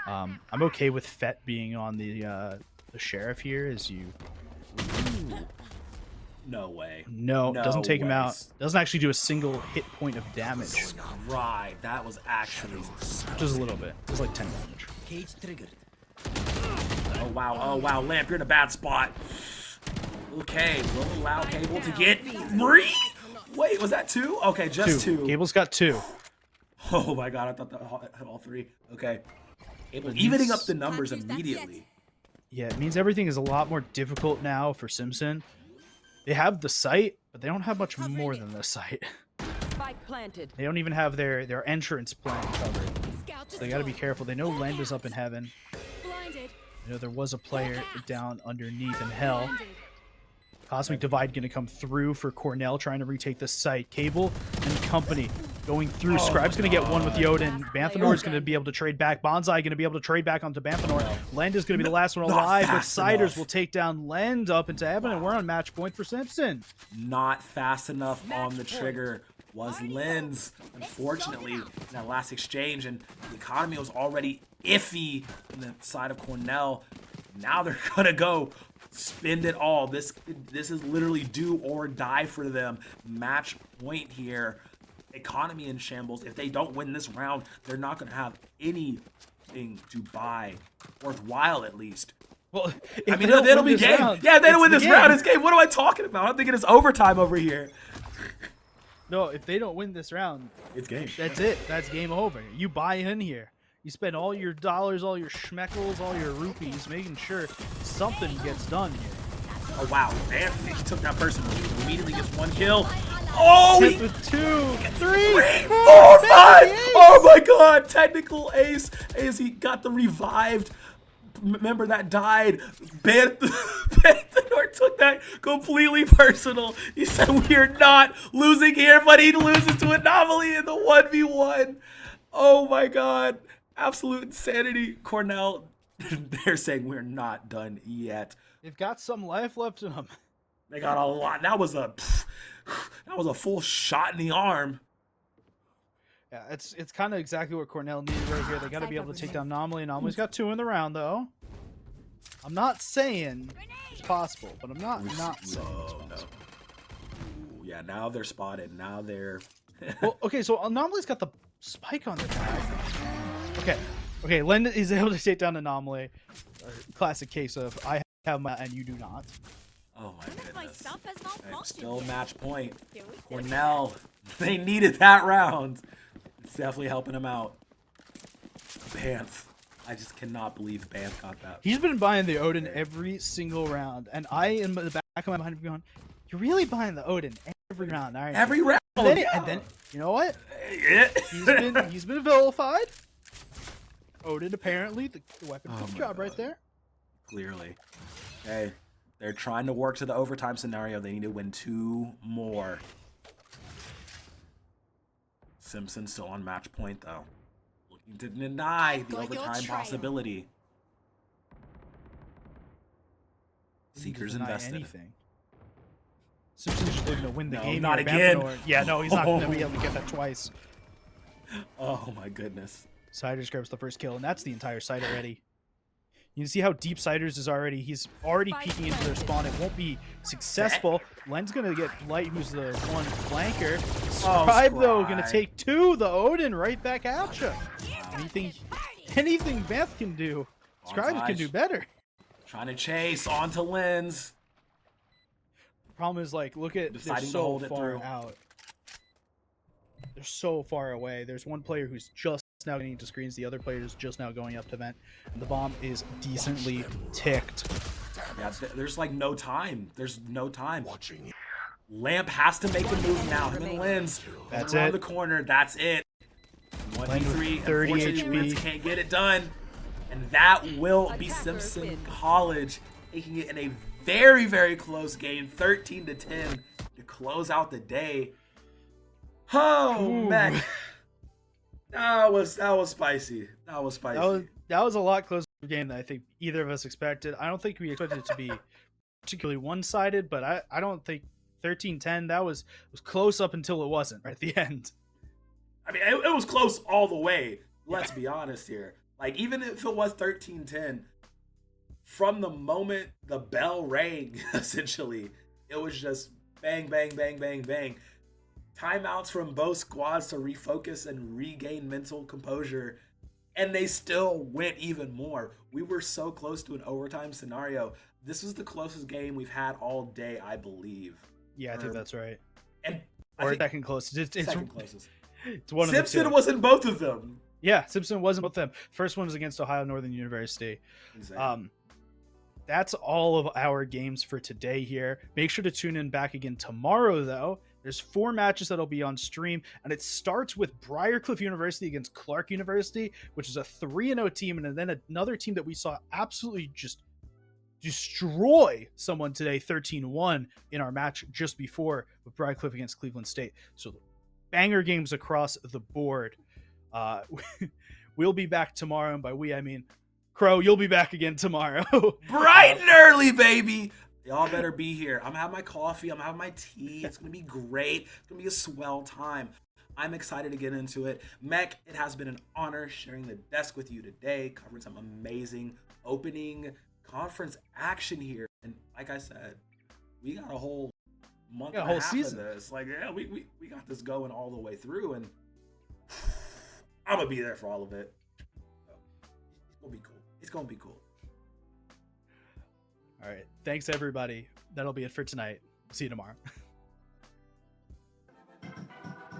I'm okay with Phet being on the sheriff here as you... Ooh. No way. No, doesn't take him out. Doesn't actually do a single hit point of damage. Right, that was actually... Just a little bit. It was like 10 damage. Cage triggered. Oh wow, Lamp, you're in a bad spot. Okay, we'll allow Cable to get 3? Wait, was that 2? Okay, just 2. Cable's got 2. Oh my god, I thought that had all 3. Okay. Cable evening up the numbers immediately. Yeah, it means everything is a lot more difficult now for Simpson. They have the site, but they don't have much more than the site. Spike planted. They don't even have their entrance plan covered. So they got to be careful. They know Land is up in heaven. You know, there was a player down underneath in hell. Cosmic Divide going to come through for Cornell, trying to retake the site. Cable and company going through. Scribe's going to get one with the Odin. Banthanor is going to be able to trade back. Bonsai going to be able to trade back onto Banthanor. Lend is going to be the last one alive, but Siders will take down Lend up into heaven, and we're on match point for Simpson. Not fast enough on the trigger was Lens, unfortunately, in that last exchange, and the economy was already iffy on the side of Cornell. Now they're gonna go spend it all. This is literally do or die for them. Match point here. Economy in shambles. If they don't win this round, they're not gonna have anything to buy worthwhile, at least. Well, I mean, it'll be game. Yeah, if they don't win this round, it's game. What am I talking about? I'm thinking it's overtime over here. No, if they don't win this round, it's game. That's it. That's game over. You buy in here. You spend all your dollars, all your schmeckles, all your rupees, making sure something gets done here. Oh, wow. Man, he took that person. Immediately gets one kill. Oh, he with 2, 3, 4, 5. Oh, my God. Technical ace as he got the revived. Remember that died. Banthanor took that completely personal. He said, we are not losing here, but he loses to Anomaly in the 1v1. Oh my God. Absolute insanity. Cornell, they're saying we're not done yet. They've got some life left in them. They got a lot. That was a full shot in the arm. Yeah, it's kind of exactly what Cornell needed right here. They got to be able to take down Anomaly. Anomaly's got 2 in the round, though. I'm not saying it's possible, but I'm not saying it's possible. No. Ooh, yeah, now they're spotted. Now they're... Well, okay, so Anomaly's got the spike on their back. Okay, Len is able to take down Anomaly. Classic case of I have my and you do not. Oh my goodness. I'm still match point. Cornell, they needed that round. It's definitely helping him out. Banth. I just cannot believe Banth got that. He's been buying the Odin every single round, and I in the back of my mind going, "You're really buying the Odin every round, aren't you?" Every round. And then you know what? He's been vilified. Odin apparently the weapon for the job right there. Clearly. Okay. They're trying to work to the overtime scenario. They need to win 2 more. Simpson still on match point, though. Looking to deny the overtime possibility. Seekers invested. Anything. Simpson's just looking to win the game. Not again. Yeah, no, he's not going to be able to get that twice. Oh, my goodness. Siders grabs the first kill, and that's the entire site already. You can see how deep Siders is already. He's already peeking into their spawn. It won't be successful. Len's going to get Light, who's the one flanker. Scribe, though, going to take 2. The Odin right back at you. Anything Beth can do, Scribe can do better. Trying to chase onto Lens. Problem is, like, look at, they're so far out. They're so far away. There's one player who's just now getting into screens. The other player is just now going up to vent. And the bomb is decently ticked. Yeah, there's like no time. There's no time. Lamp has to make a move now. Him and Lens. That's around it. the corner. That's it. 1v3. 30 Unfortunately, Lens HP. can't get it done. And that will be Simpson College taking it in a very, very close game. 13-10 to close out the day. Oh, man. That was spicy. That was spicy. That was a lot closer game than I think either of us expected. I don't think we expected it to be particularly one-sided, but I don't think 13-10, that was close up until it wasn't right at the end. I mean, it was close all the way. Let's be honest here. Like, even if it was 13-10, from the moment the bell rang, essentially, it was just bang, bang, bang, bang, bang. Timeouts from both squads to refocus and regain mental composure, and they still went even more. We were so close to an overtime scenario. This was the closest game we've had all day, I believe. Yeah, I think that's right. And second closest. It's second closest. It's one Simpson of the two. was in both of them. Yeah, Simpson wasn't both them. First one was against Ohio Northern University. Exactly. That's all of our games for today here. Make sure to tune in back again tomorrow, though. There's 4 matches that'll be on stream, and it starts with Briarcliff University against Clark University, which is a 3-0 team, and then another team that we saw absolutely just destroy someone today, 13-1 in our match just before with Briarcliff against Cleveland State. So banger games across the board. We'll be back tomorrow, and by we I mean Crow. You'll be back again tomorrow. Bright and early, baby. Y'all better be here. I'm gonna have my coffee. I'm gonna have my tea. It's gonna be great. It's gonna be a swell time. I'm excited to get into it. MEC, it has been an honor sharing the desk with you today, covering some amazing opening conference action here. And like I said, we got a whole month and a half season of this. Like, yeah, we got this going all the way through, and I'm gonna be there for all of it. So, it's gonna be cool. It's gonna be cool. All right. Thanks, everybody. That'll be it for tonight. See you tomorrow.